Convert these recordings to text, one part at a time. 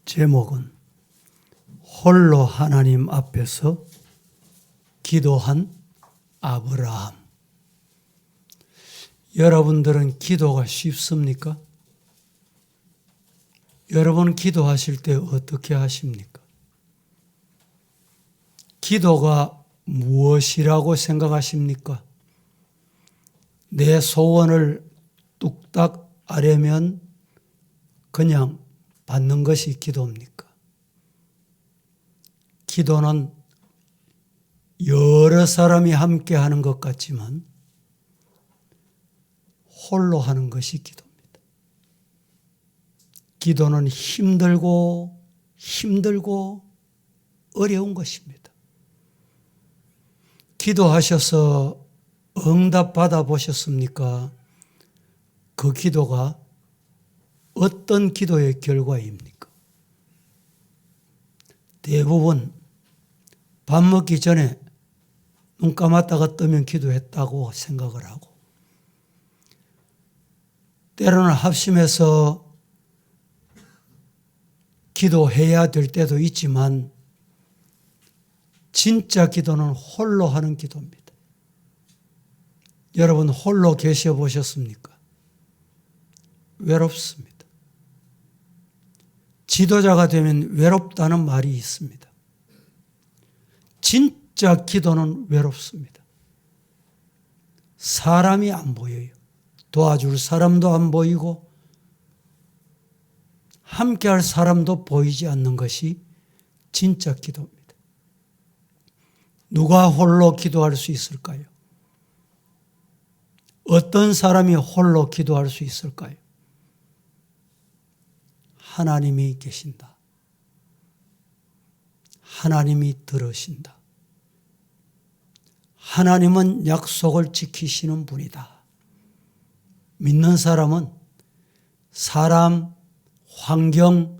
제목은 홀로 하나님 앞에서 기도한 아브라함. 여러분들은 기도가 쉽습니까? 여러분 기도하실 때 어떻게 하십니까? 기도가 무엇이라고 생각하십니까? 내 소원을 뚝딱 아뢰면 그냥 받는 것이 기도입니까? 기도는 여러 사람이 함께 하는 것 같지만 홀로 하는 것이 기도입니다. 기도는 힘들고 어려운 것입니다. 기도하셔서 응답 받아보셨습니까? 그 기도가 어떤 기도의 결과입니까? 대부분 밥 먹기 전에 눈 감았다가 뜨면 기도했다고 생각을 하고, 때로는 합심해서 기도해야 될 때도 있지만 진짜 기도는 홀로 하는 기도입니다. 여러분 홀로 계셔 보셨습니까? 외롭습니다. 지도자가 되면 외롭다는 말이 있습니다. 진짜 기도는 외롭습니다. 사람이 안 보여요. 도와줄 사람도 안 보이고 함께할 사람도 보이지 않는 것이 진짜 기도입니다. 누가 홀로 기도할 수 있을까요? 어떤 사람이 홀로 기도할 수 있을까요? 하나님이 계신다. 하나님이 들으신다. 하나님은 약속을 지키시는 분이다. 믿는 사람은 사람, 환경,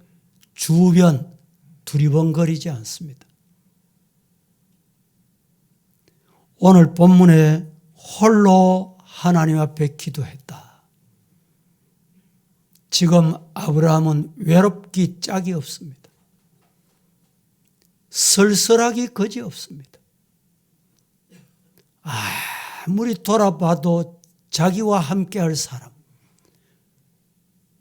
주변 두리번거리지 않습니다. 오늘 본문에 홀로 하나님 앞에 기도했다. 지금 아브라함은 외롭기 짝이 없습니다. 쓸쓸하기 거지 없습니다. 아무리 돌아봐도 자기와 함께할 사람,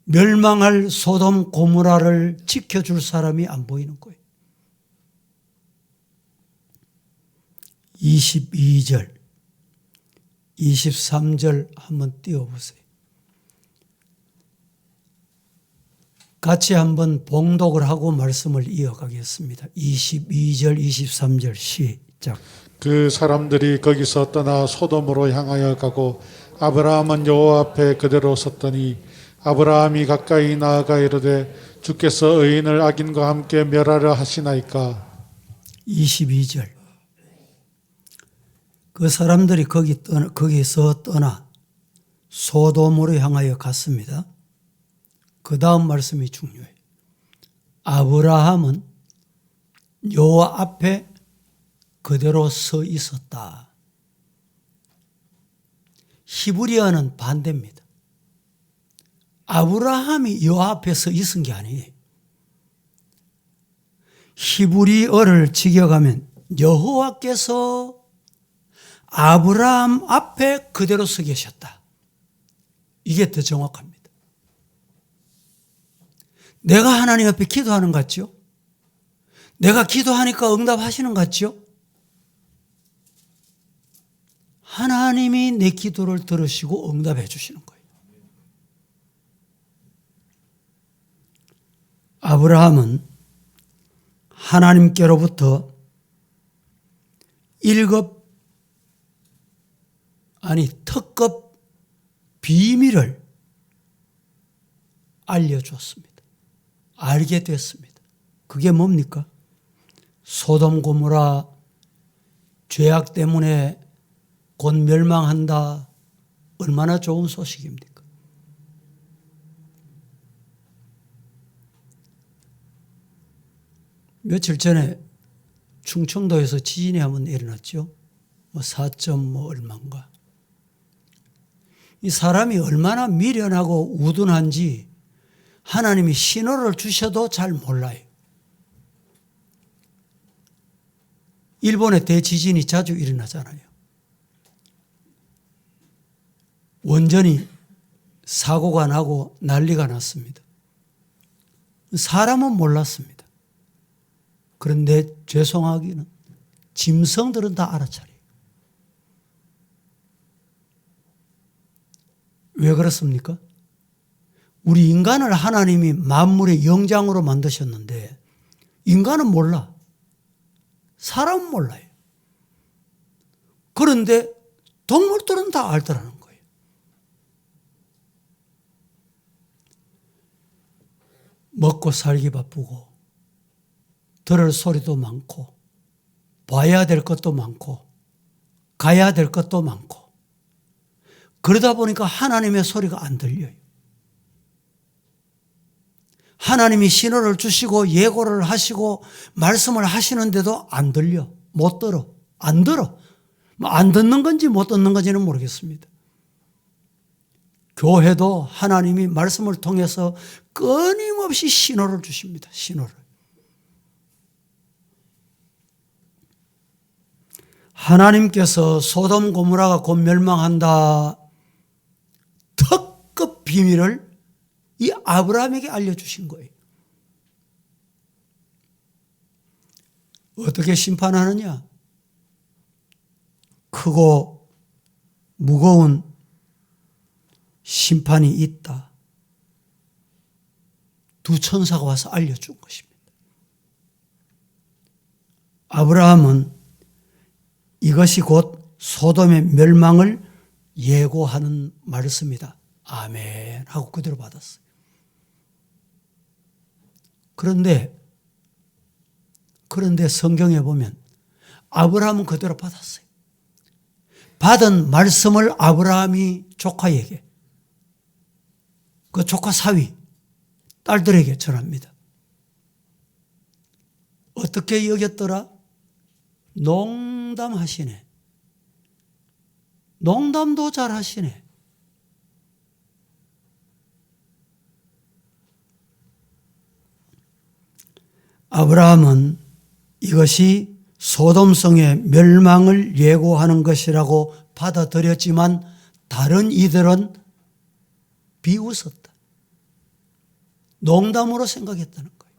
멸망할 소돔 고모라를 지켜줄 사람이 안 보이는 거예요. 22절, 23절 한번 띄워보세요. 같이 한번 봉독을 하고 말씀을 이어가겠습니다. 22절, 23절 시작. 그 사람들이 거기서 떠나 소돔으로 향하여 가고 아브라함은 여호와 앞에 그대로 섰더니 아브라함이 가까이 나아가 이르되 주께서 의인을 악인과 함께 멸하려 하시나이까. 22절. 그 사람들이 거기서 떠나 소돔으로 향하여 갔습니다. 그 다음 말씀이 중요해요. 아브라함은 여호와 앞에 그대로 서 있었다. 히브리어는 반대입니다. 아브라함이 여호와 앞에 서 있은 게 아니에요. 히브리어를 직역하면 여호와께서 아브라함 앞에 그대로 서 계셨다. 이게 더 정확합니다. 내가 하나님 앞에 기도하는 것 같죠? 내가 기도하니까 응답하시는 것 같죠? 하나님이 내 기도를 들으시고 응답해 주시는 거예요. 아브라함은 하나님께로부터 특급 비밀을 알려줬습니다. 알게 됐습니다. 그게 뭡니까? 소돔 고모라 죄악 때문에 곧 멸망한다. 얼마나 좋은 소식입니까? 며칠 전에 충청도에서 지진이 한번 일어났죠. 4점 얼마인가. 이 사람이 얼마나 미련하고 우둔한지 하나님이 신호를 주셔도 잘 몰라요. 일본에 대지진이 자주 일어나잖아요. 원전이 사고가 나고 난리가 났습니다. 사람은 몰랐습니다. 그런데 죄송하기는 짐승들은 다 알아차려요. 왜 그렇습니까? 우리 인간을 하나님이 만물의 영장으로 만드셨는데 인간은 몰라. 사람은 몰라요. 그런데 동물들은 다 알더라는 거예요. 먹고 살기 바쁘고 들을 소리도 많고 봐야 될 것도 많고 가야 될 것도 많고 그러다 보니까 하나님의 소리가 안 들려요. 하나님이 신호를 주시고 예고를 하시고 말씀을 하시는데도 안 들려. 못 들어. 안 들어. 안 듣는 건지 못 듣는 건지는 모르겠습니다. 교회도 하나님이 말씀을 통해서 끊임없이 신호를 주십니다. 신호를. 하나님께서 소돔 고모라가 곧 멸망한다. 특급 비밀을 이 아브라함에게 알려주신 거예요. 어떻게 심판하느냐? 크고 무거운 심판이 있다. 두 천사가 와서 알려준 것입니다. 아브라함은 이것이 곧 소돔의 멸망을 예고하는 말씀이다. 아멘 하고 그대로 받았어요. 그런데 성경에 보면 아브라함은 그대로 받았어요. 받은 말씀을 아브라함이 조카에게, 그 조카 사위, 딸들에게 전합니다. 어떻게 여겼더라? 농담하시네. 농담도 잘하시네. 아브라함은 이것이 소돔성의 멸망을 예고하는 것이라고 받아들였지만 다른 이들은 비웃었다. 농담으로 생각했다는 거예요.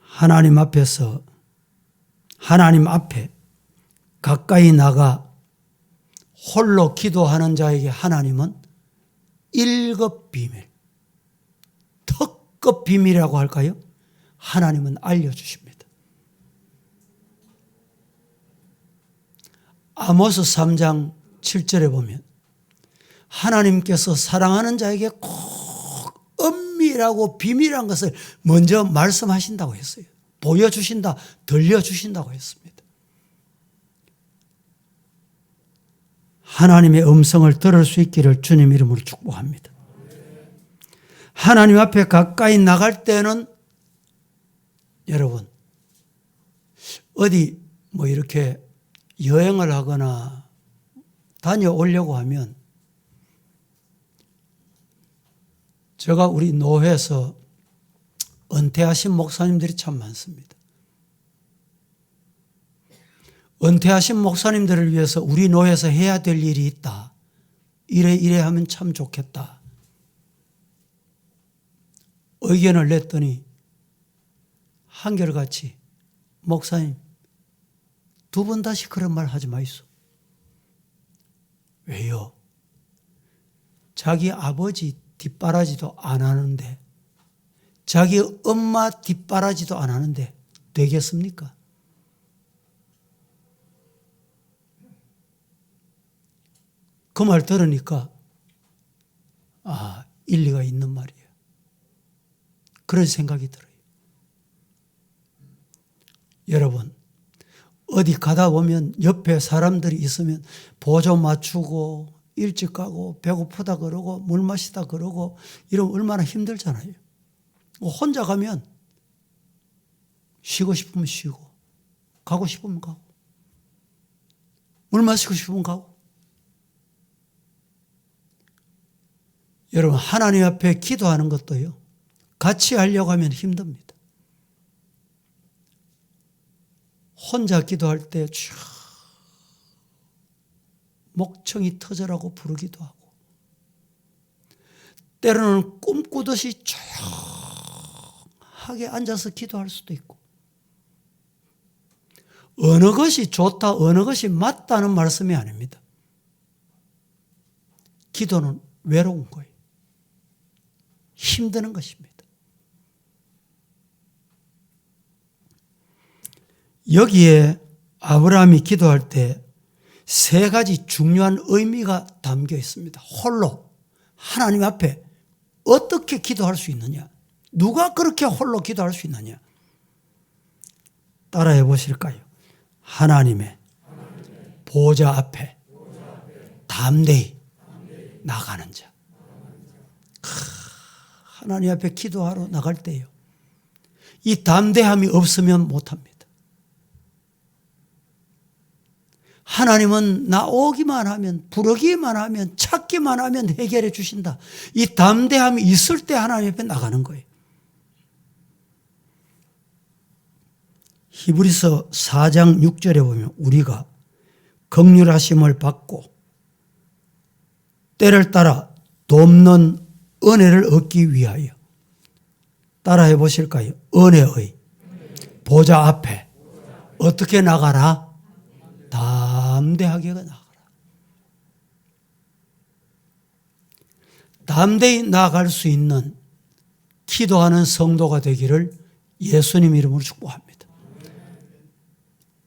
하나님 앞에 가까이 나가 홀로 기도하는 자에게 하나님은 1급 비밀, 특급 비밀이라고 할까요? 하나님은 알려주십니다. 아모스 3장 7절에 보면 하나님께서 사랑하는 자에게 꼭 은밀하고 비밀한 것을 먼저 말씀하신다고 했어요. 보여주신다, 들려주신다고 했습니다. 하나님의 음성을 들을 수 있기를 주님 이름으로 축복합니다. 하나님 앞에 가까이 나갈 때는 여러분 어디 이렇게 여행을 하거나 다녀오려고 하면 제가 우리 노회에서 은퇴하신 목사님들이 참 많습니다. 은퇴하신 목사님들을 위해서 우리 노회에서 해야 될 일이 있다. 이래 하면 참 좋겠다. 의견을 냈더니 한결같이 목사님 2번 다시 그런 말 하지 마이소. 왜요? 자기 아버지 뒷바라지도 안 하는데 자기 엄마 뒷바라지도 안 하는데 되겠습니까? 그 말 들으니까 일리가 있는 말이에요. 그런 생각이 들어요. 여러분 어디 가다 보면 옆에 사람들이 있으면 보조 맞추고 일찍 가고 배고프다 그러고 물 마시다 그러고 이러면 얼마나 힘들잖아요. 혼자 가면 쉬고 싶으면 쉬고 가고 싶으면 가고 물 마시고 싶으면 가고 여러분, 하나님 앞에 기도하는 것도요, 같이 하려고 하면 힘듭니다. 혼자 기도할 때 쭉 목청이 터져라고 부르기도 하고, 때로는 꿈꾸듯이 조용하게 앉아서 기도할 수도 있고, 어느 것이 좋다, 어느 것이 맞다는 말씀이 아닙니다. 기도는 외로운 거예요. 힘드는 것입니다. 여기에 아브라함이 기도할 때 세 가지 중요한 의미가 담겨 있습니다. 홀로 하나님 앞에 어떻게 기도할 수 있느냐? 누가 그렇게 홀로 기도할 수 있느냐? 따라해 보실까요? 하나님의 보좌 앞에 담대히 나가는 자. 하나님 앞에 기도하러 나갈 때요, 이 담대함이 없으면 못합니다. 하나님은 나오기만 하면, 부르기만 하면, 찾기만 하면 해결해 주신다. 이 담대함이 있을 때 하나님 앞에 나가는 거예요. 히브리서 4장 6절에 보면 우리가 긍휼하심을 받고 때를 따라 돕는 은혜를 얻기 위하여, 따라해 보실까요? 은혜의 보좌 앞에 어떻게 나가라? 담대하게 나가라. 담대히 나아갈 수 있는 기도하는 성도가 되기를 예수님 이름으로 축복합니다.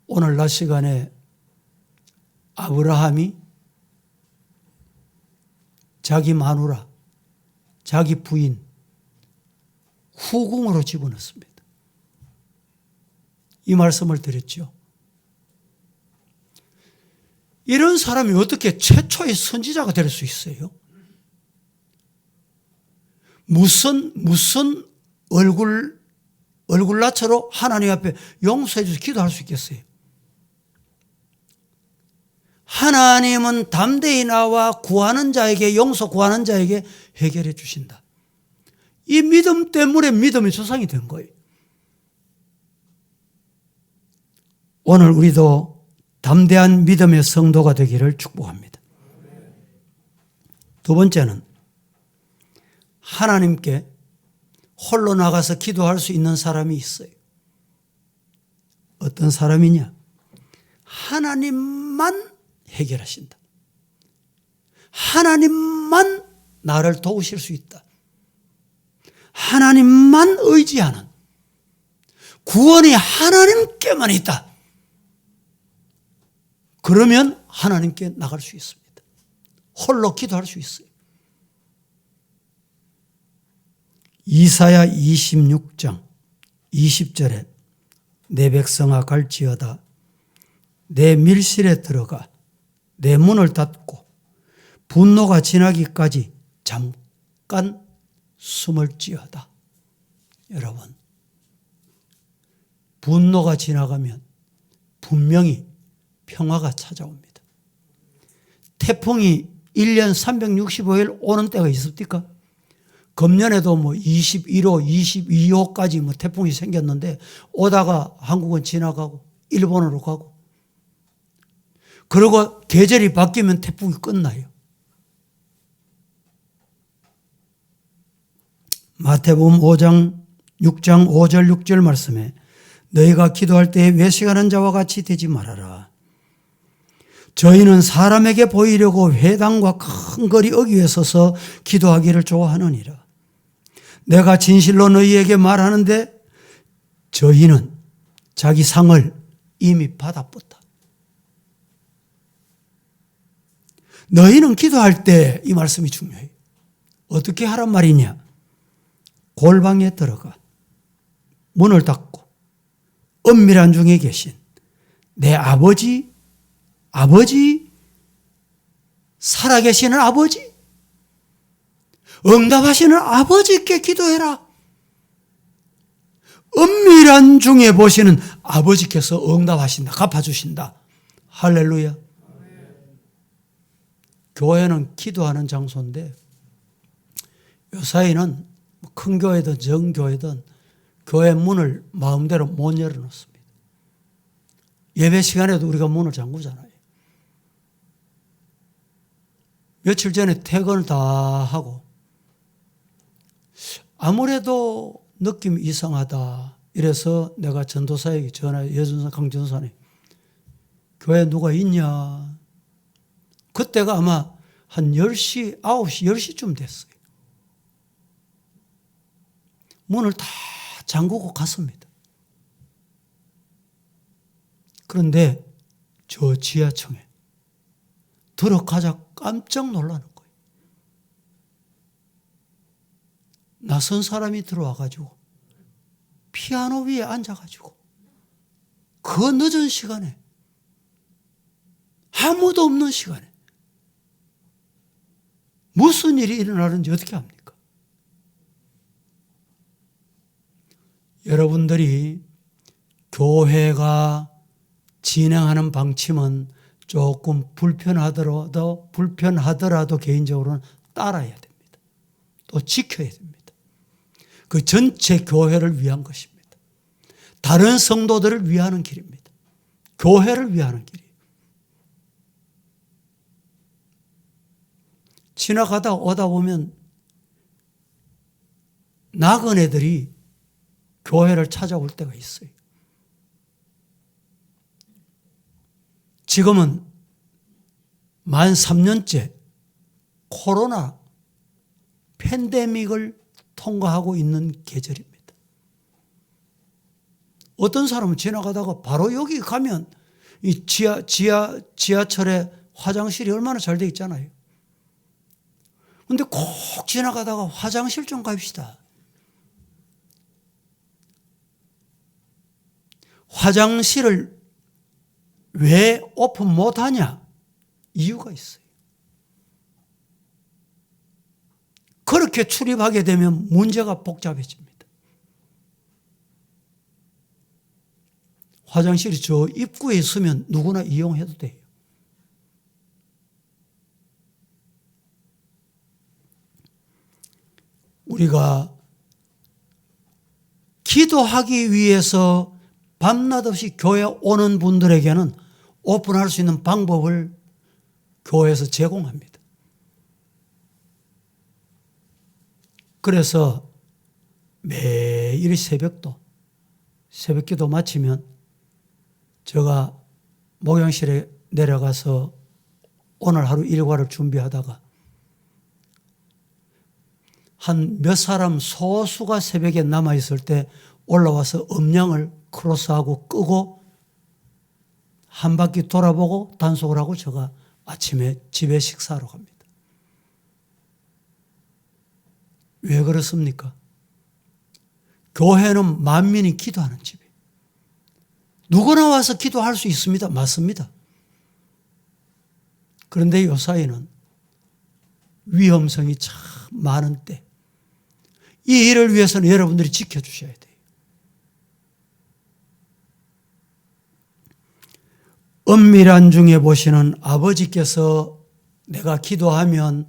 오늘 낮 시간에 아브라함이 자기 마누라, 자기 부인 후궁으로 집어넣습니다. 이 말씀을 드렸죠. 이런 사람이 어떻게 최초의 선지자가 될 수 있어요? 무슨 얼굴낯으로 하나님 앞에 용서해 주셔서 기도할 수 있겠어요? 하나님은 담대히 나와 구하는 자에게, 용서 구하는 자에게 해결해 주신다. 이 믿음 때문에 믿음의 조상이 된 거예요. 오늘 우리도 담대한 믿음의 성도가 되기를 축복합니다. 두 번째는 하나님께 홀로 나가서 기도할 수 있는 사람이 있어요. 어떤 사람이냐? 하나님만 해결하신다. 하나님만 나를 도우실 수 있다. 하나님만 의지하는, 구원이 하나님께만 있다. 그러면 하나님께 나갈 수 있습니다. 홀로 기도할 수 있어요. 이사야 26장 20절에 내 백성아 갈지어다 내 밀실에 들어가 내 문을 닫고 분노가 지나기까지 잠깐 숨을지어다. 여러분, 분노가 지나가면 분명히 평화가 찾아옵니다. 태풍이 1년 365일 오는 때가 있습니까? 금년에도 21호, 22호까지 태풍이 생겼는데 오다가 한국은 지나가고 일본으로 가고, 그리고 계절이 바뀌면 태풍이 끝나요. 마태복음 6장 5절 6절 말씀에 너희가 기도할 때에 외식하는 자와 같이 되지 말아라. 저희는 사람에게 보이려고 회당과 큰 거리 어귀에 서서 기도하기를 좋아하느니라. 내가 진실로 너희에게 말하는데 저희는 자기 상을 이미 받아봤다. 너희는 기도할 때 이 말씀이 중요해요. 어떻게 하란 말이냐? 골방에 들어가 문을 닫고 은밀한 중에 계신 내 아버지, 살아계시는 아버지, 응답하시는 아버지께 기도해라. 은밀한 중에 보시는 아버지께서 응답하신다, 갚아주신다. 할렐루야. 교회는 기도하는 장소인데 요사이는 큰 교회든 정교회든 교회 문을 마음대로 못 열어놓습니다. 예배 시간에도 우리가 문을 잠그잖아요. 며칠 전에 퇴근을 다 하고 아무래도 느낌이 이상하다. 이래서 내가 전도사에게 전화해, 여전사 강전사님, 교회에 누가 있냐? 그때가 아마 한 10시, 9시, 10시쯤 됐어요. 문을 다 잠그고 갔습니다. 그런데 저 지하층에 들어가자 깜짝 놀라는 거예요. 낯선 사람이 들어와가지고 피아노 위에 앉아가지고 그 늦은 시간에 아무도 없는 시간에 무슨 일이 일어나는지 어떻게 합니까? 여러분들이 교회가 진행하는 방침은 조금 불편하더라도 개인적으로는 따라야 됩니다. 또 지켜야 됩니다. 그 전체 교회를 위한 것입니다. 다른 성도들을 위하는 길입니다. 교회를 위하는 길이에요. 지나가다 오다 보면 나그네들이 교회를 찾아올 때가 있어요. 지금은 만 3년째 코로나 팬데믹을 통과하고 있는 계절입니다. 어떤 사람은 지나가다가 바로 여기 가면 이 지하철에 화장실이 얼마나 잘 돼 있잖아요. 근데 꼭 지나가다가 화장실 좀 갑시다. 화장실을 왜 오픈 못하냐? 이유가 있어요. 그렇게 출입하게 되면 문제가 복잡해집니다. 화장실이 저 입구에 있으면 누구나 이용해도 돼요. 우리가 기도하기 위해서 밤낮 없이 교회 오는 분들에게는 오픈할 수 있는 방법을 교회에서 제공합니다. 그래서 매일 새벽기도 마치면 제가 목양실에 내려가서 오늘 하루 일과를 준비하다가 한 몇 사람 소수가 새벽에 남아있을 때 올라와서 음량을 크로스하고 끄고 한 바퀴 돌아보고 단속을 하고 제가 아침에 집에 식사하러 갑니다. 왜 그렇습니까? 교회는 만민이 기도하는 집이에요. 누구나 와서 기도할 수 있습니다. 맞습니다. 그런데 요사이는 위험성이 참 많은 때, 이 일을 위해서는 여러분들이 지켜주셔야 돼요. 은밀한 중에 보시는 아버지께서 내가 기도하면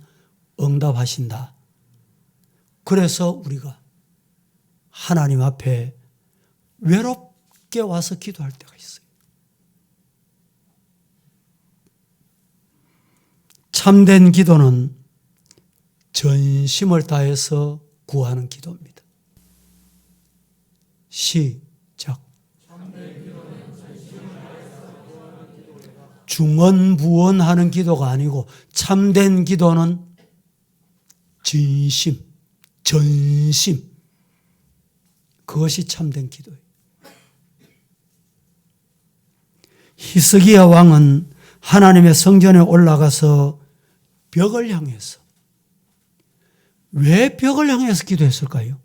응답하신다. 그래서 우리가 하나님 앞에 외롭게 와서 기도할 때가 있어요. 참된 기도는 전심을 다해서 구하는 기도입니다. 시작. 중언부언하는 기도가 아니고 참된 기도는 진심, 전심, 그것이 참된 기도예요. 히스기야 왕은 하나님의 성전에 올라가서 벽을 향해서, 왜 벽을 향해서 기도했을까요?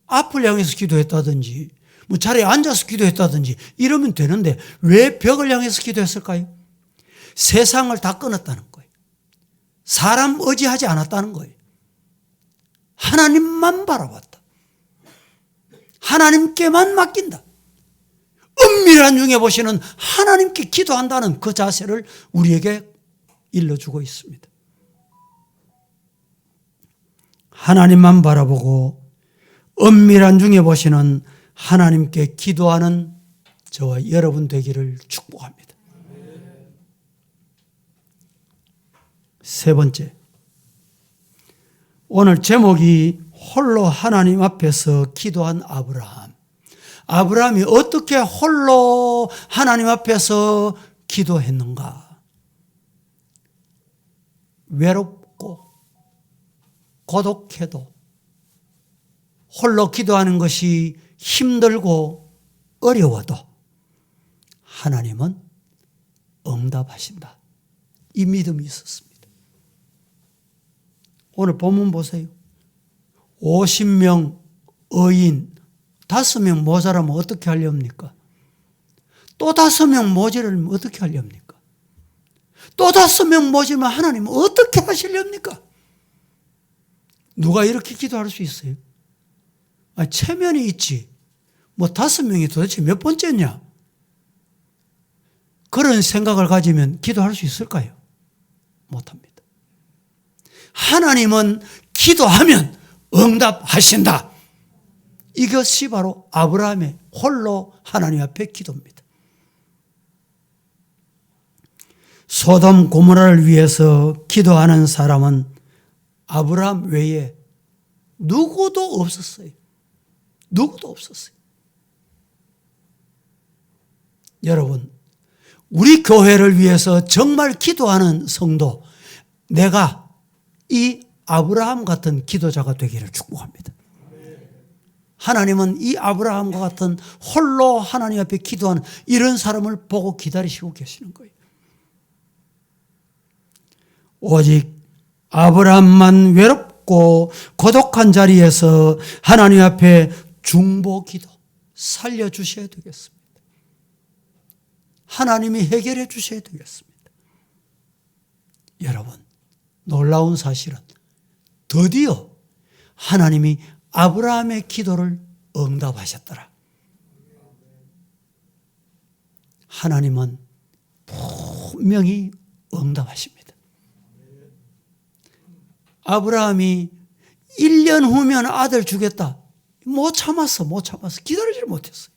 앞을 향해서 기도했다든지 뭐 자리에 앉아서 기도했다든지 이러면 되는데 왜 벽을 향해서 기도했을까요? 세상을 다 끊었다는 거예요. 사람 의지하지 않았다는 거예요. 하나님만 바라봤다. 하나님께만 맡긴다. 은밀한 중에 보시는 하나님께 기도한다는 그 자세를 우리에게 일러주고 있습니다. 하나님만 바라보고 은밀한 중에 보시는 하나님께 기도하는 저와 여러분 되기를 축복합니다. 세 번째, 오늘 제목이 홀로 하나님 앞에서 기도한 아브라함. 아브라함이 어떻게 홀로 하나님 앞에서 기도했는가? 외롭고 고독해도 홀로 기도하는 것이 힘들고 어려워도 하나님은 응답하신다. 이 믿음이 있었습니다. 오늘 본문 보세요. 50명 의인 5명 모자라면 어떻게 하렵니까? 또 5명 모자라면 어떻게 하렵니까? 또 5명 모자라면 하나님은 어떻게 하시렵니까? 누가 이렇게 기도할 수 있어요? 체면이 있지. 5명이 도대체 몇 번째냐? 그런 생각을 가지면 기도할 수 있을까요? 못합니다. 하나님은 기도하면 응답하신다. 이것이 바로 아브라함의 홀로 하나님 앞에 기도입니다. 소돔 고모라를 위해서 기도하는 사람은 아브라함 외에 누구도 없었어요. 누구도 없었어요. 여러분, 우리 교회를 위해서 정말 기도하는 성도, 내가 이 아브라함 같은 기도자가 되기를 축복합니다. 하나님은 이 아브라함과 같은 홀로 하나님 앞에 기도하는 이런 사람을 보고 기다리시고 계시는 거예요. 오직 아브라함만 외롭고 고독한 자리에서 하나님 앞에 중보기도 살려주셔야 되겠습니다. 하나님이 해결해 주셔야 되겠습니다. 여러분, 놀라운 사실은 드디어 하나님이 아브라함의 기도를 응답하셨더라. 하나님은 분명히 응답하십니다. 아브라함이 1년 후면 아들 주겠다. 못 참았어. 기다리지를 못했어요.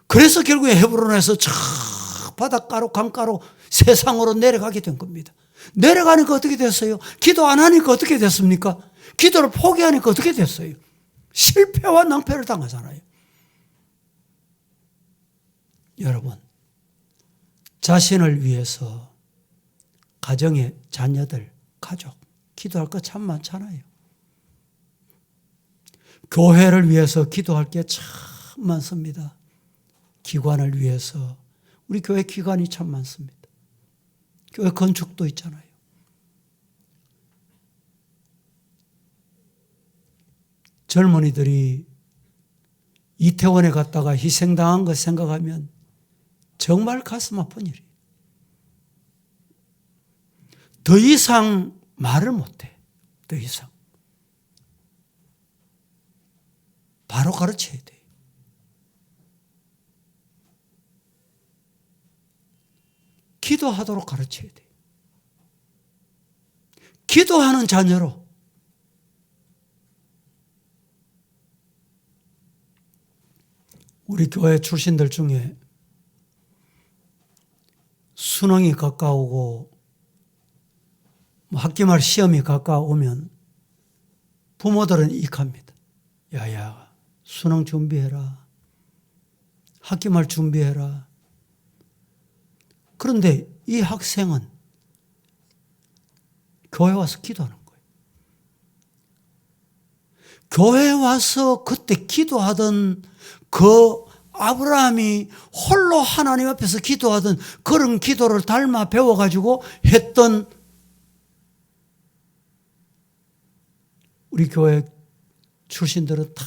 그래서 결국에 헤브론에서 저 바닷가로 강가로 세상으로 내려가게 된 겁니다. 내려가니까 어떻게 됐어요? 기도 안 하니까 어떻게 됐습니까? 기도를 포기하니까 어떻게 됐어요? 실패와 낭패를 당하잖아요. 여러분, 자신을 위해서 가정의 자녀들, 가족 기도할 거 참 많잖아요. 교회를 위해서 기도할 게 참 많습니다. 기관을 위해서 우리 교회 기관이 참 많습니다. 교회 건축도 있잖아요. 젊은이들이 이태원에 갔다가 희생당한 것 생각하면 정말 가슴 아픈 일이에요. 더 이상 말을 못해. 더 이상. 바로 가르쳐야 돼. 기도하도록 가르쳐야 돼. 기도하는 자녀로. 우리 교회 출신들 중에 수능이 가까우고 학기말 시험이 가까우면 부모들은 익합니다. 야야, 수능 준비해라. 학기말 준비해라. 그런데 이 학생은 교회 와서 기도하는 거예요. 교회 와서 그때 기도하던 그 아브라함이 홀로 하나님 앞에서 기도하던 그런 기도를 닮아 배워가지고 했던 우리 교회 출신들은 다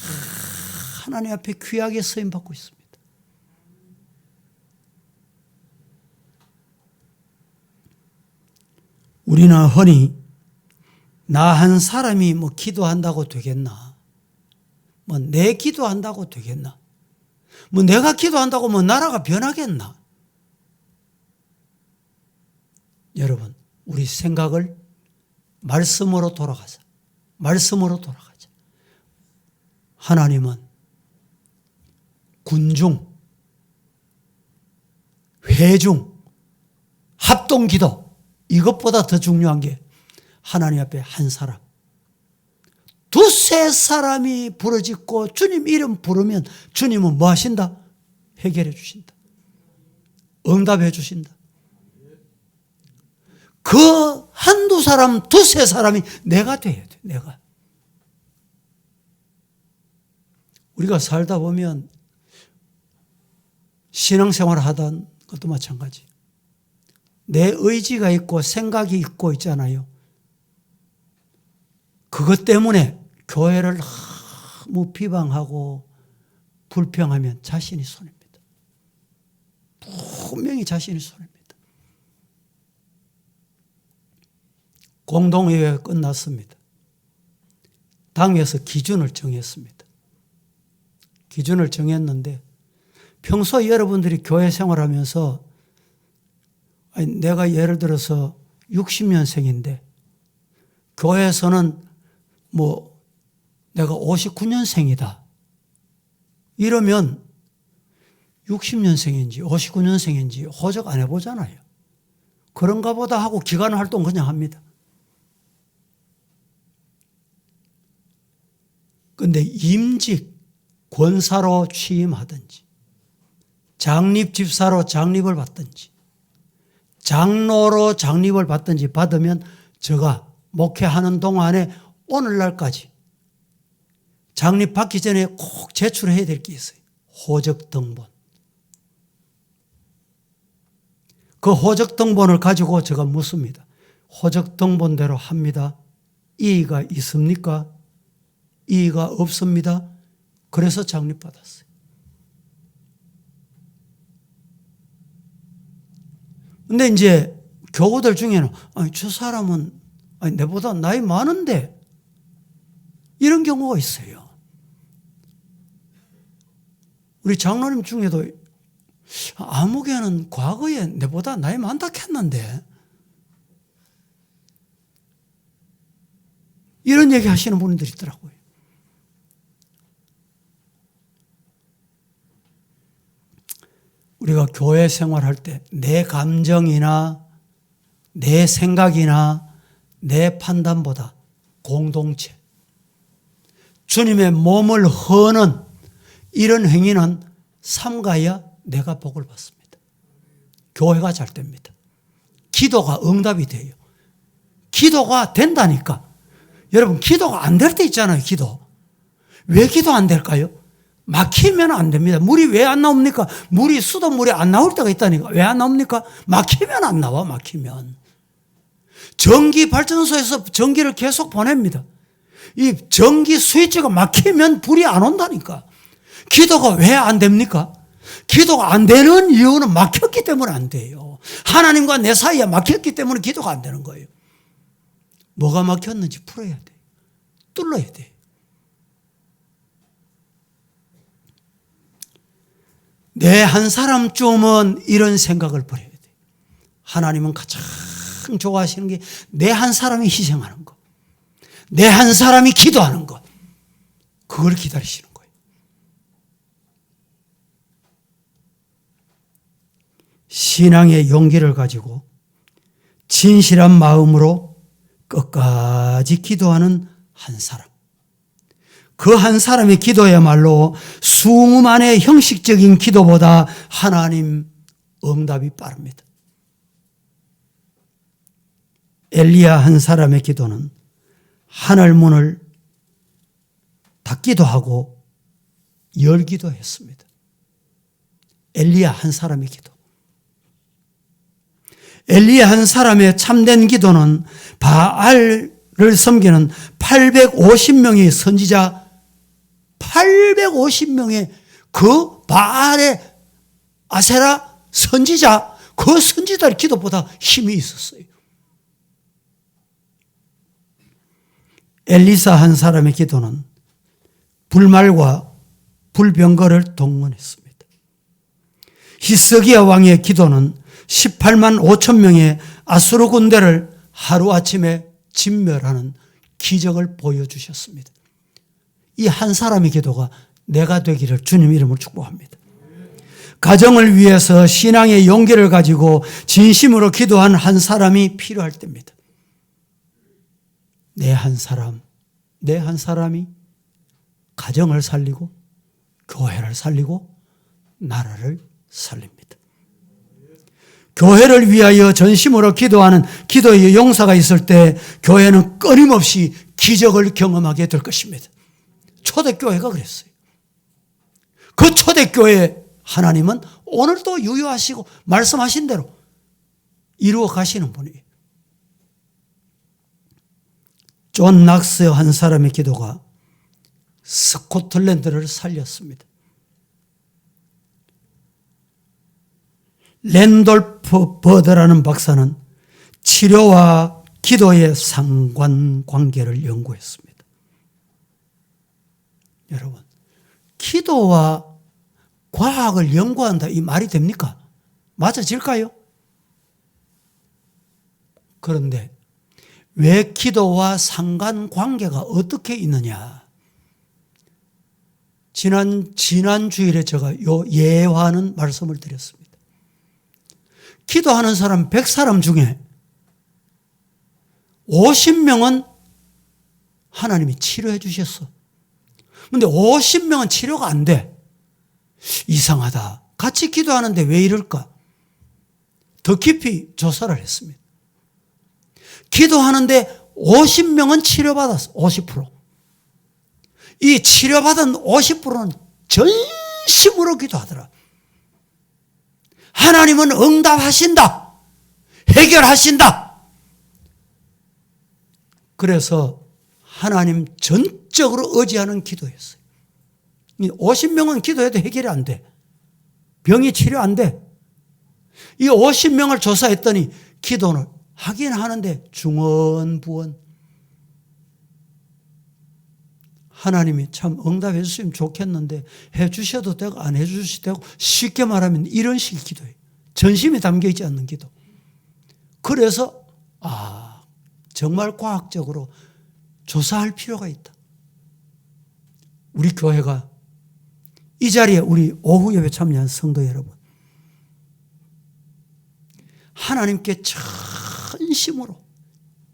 하나님 앞에 귀하게 쓰임받고 있습니다. 우리는 흔히 나 한 사람이 뭐 기도한다고 되겠나? 뭐 내 기도한다고 되겠나? 뭐 내가 기도한다고 뭐 나라가 변하겠나? 여러분, 우리 생각을 말씀으로 돌아가자. 말씀으로 돌아가자. 하나님은 군중, 회중, 합동기도, 이것보다 더 중요한 게 하나님 앞에 한 사람, 두세 사람이 부르짖고 주님 이름 부르면 주님은 뭐 하신다? 해결해 주신다. 응답해 주신다. 그 한두 사람, 두세 사람이 내가 돼야 돼. 내가. 우리가 살다 보면 신앙생활을 하던 것도 마찬가지. 내 의지가 있고 생각이 있고 있잖아요. 그것 때문에 교회를 너무 비방하고 불평하면 자신이 손해입니다. 분명히 자신이 손해입니다. 공동회의가 끝났습니다. 당에서 기준을 정했습니다. 기준을 정했는데 평소 여러분들이 교회 생활하면서 내가 예를 들어서 60년생인데 교회에서는 뭐 내가 59년생이다. 이러면 60년생인지 59년생인지 호적 안 해보잖아요. 그런가 보다 하고 기간 활동 그냥 합니다. 그런데 임직, 권사로 취임하든지 장립 집사로 장립을 받든지 장로로 장립을 받든지 받으면 제가 목회하는 동안에 오늘날까지 장립받기 전에 꼭 제출해야 될 게 있어요. 호적 등본. 그 호적 등본을 가지고 제가 묻습니다. 호적 등본대로 합니다. 이의가 있습니까? 이의가 없습니다. 그래서 장립받았어요. 근데 이제 교우들 중에는 저 사람은 내보다 나이 많은데 이런 경우가 있어요. 우리 장로님 중에도 아무개는 과거에 내보다 나이 많다 했는데 이런 얘기 하시는 분들이 있더라고요. 우리가 교회 생활할 때 내 감정이나 내 생각이나 내 판단보다 공동체, 주님의 몸을 허는 이런 행위는 삼가야 내가 복을 받습니다. 교회가 잘 됩니다. 기도가 응답이 돼요. 기도가 된다니까. 여러분 기도가 안 될 때 있잖아요. 기도. 왜 기도 안 될까요? 막히면 안 됩니다. 물이 왜 안 나옵니까? 수돗물이 안 나올 때가 있다니까. 왜 안 나옵니까? 막히면 안 나와. 막히면. 전기 발전소에서 전기를 계속 보냅니다. 이 전기 스위치가 막히면 불이 안 온다니까. 기도가 왜 안 됩니까? 기도가 안 되는 이유는 막혔기 때문에 안 돼요. 하나님과 내 사이에 막혔기 때문에 기도가 안 되는 거예요. 뭐가 막혔는지 풀어야 돼. 뚫어야 돼. 내 한 사람쯤은 이런 생각을 버려야 돼. 하나님은 가장 좋아하시는 게 내 한 사람이 희생하는 것. 내 한 사람이 기도하는 것. 그걸 기다리시는 거예요. 신앙의 용기를 가지고 진실한 마음으로 끝까지 기도하는 한 사람. 그 한 사람의 기도야말로 수많은 형식적인 기도보다 하나님 응답이 빠릅니다. 엘리야 한 사람의 기도는 하늘 문을 닫기도 하고 열기도 했습니다. 엘리야 한 사람의 기도. 엘리야 한 사람의 참된 기도는 바알을 섬기는 850명의 선지자 850명의 그 바알의 아세라 선지자, 그 선지자의 기도보다 힘이 있었어요. 엘리사 한 사람의 기도는 불말과 불병거를 동원했습니다. 히스기야 왕의 기도는 18만 5천 명의 아수르 군대를 하루아침에 진멸하는 기적을 보여주셨습니다. 이 한 사람의 기도가 내가 되기를 주님 이름으로 축복합니다. 가정을 위해서 신앙의 용기를 가지고 진심으로 기도한 한 사람이 필요할 때입니다. 내 한 사람이 가정을 살리고 교회를 살리고 나라를 살립니다. 교회를 위하여 전심으로 기도하는 기도의 용사가 있을 때 교회는 끊임없이 기적을 경험하게 될 것입니다. 초대교회가 그랬어요. 그 초대교회 하나님은 오늘도 유효하시고 말씀하신 대로 이루어 가시는 분이에요. 존 낙스 한 사람의 기도가 스코틀랜드를 살렸습니다. 랜돌프 버드라는 박사는 치료와 기도의 상관관계를 연구했습니다. 여러분, 기도와 과학을 연구한다 이 말이 됩니까? 맞아질까요? 그런데 왜 기도와 상관관계가 어떻게 있느냐? 지난 주일에 제가 요 예화하는 말씀을 드렸습니다. 기도하는 사람 100사람 중에 50명은 하나님이 치료해 주셨어. 그런데 50명은 치료가 안 돼. 이상하다. 같이 기도하는데 왜 이럴까? 더 깊이 조사를 했습니다. 기도하는데 50명은 치료받았어. 50%. 이 치료받은 50%는 전심으로 기도하더라. 하나님은 응답하신다. 해결하신다. 그래서 하나님 전적으로 의지하는 기도였어요. 50명은 기도해도 해결이 안 돼. 병이 치료 안 돼. 이 50명을 조사했더니 기도는 하긴 하는데 중언부언. 하나님이 참 응답해 주시면 좋겠는데 해 주셔도 되고 안 해 주셔도 되고 쉽게 말하면 이런 식의 기도예요. 전심이 담겨 있지 않는 기도. 그래서 정말 과학적으로 조사할 필요가 있다. 우리 교회가 이 자리에 우리 오후 예배 참여한 성도 여러분, 하나님께 전심으로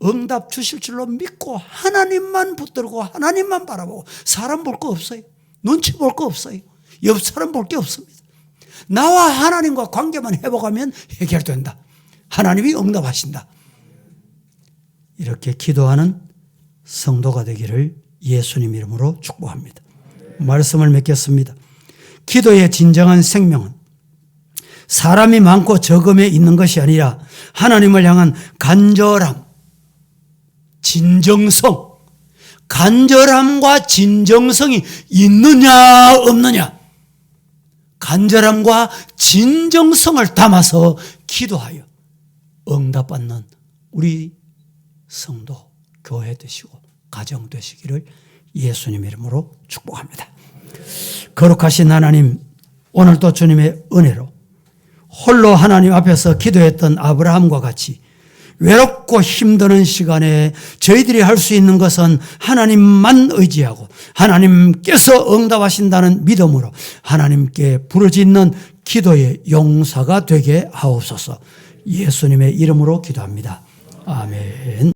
응답 주실 줄로 믿고 하나님만 붙들고 하나님만 바라보고 사람 볼 거 없어요. 눈치 볼 거 없어요. 옆 사람 볼 게 없습니다. 나와 하나님과 관계만 회복하면 해결된다. 하나님이 응답하신다. 이렇게 기도하는 성도가 되기를 예수님 이름으로 축복합니다. 말씀을 맺겠습니다. 기도의 진정한 생명은 사람이 많고 적음에 있는 것이 아니라 하나님을 향한 간절함, 진정성, 간절함과 진정성이 있느냐 없느냐, 간절함과 진정성을 담아서 기도하여 응답받는 우리 성도, 교회 되시고 가정 되시기를 예수님 이름으로 축복합니다. 거룩하신 하나님, 오늘도 주님의 은혜로 홀로 하나님 앞에서 기도했던 아브라함과 같이 외롭고 힘드는 시간에 저희들이 할 수 있는 것은 하나님만 의지하고 하나님께서 응답하신다는 믿음으로 하나님께 부르짖는 기도의 용사가 되게 하옵소서. 예수님의 이름으로 기도합니다. 아멘.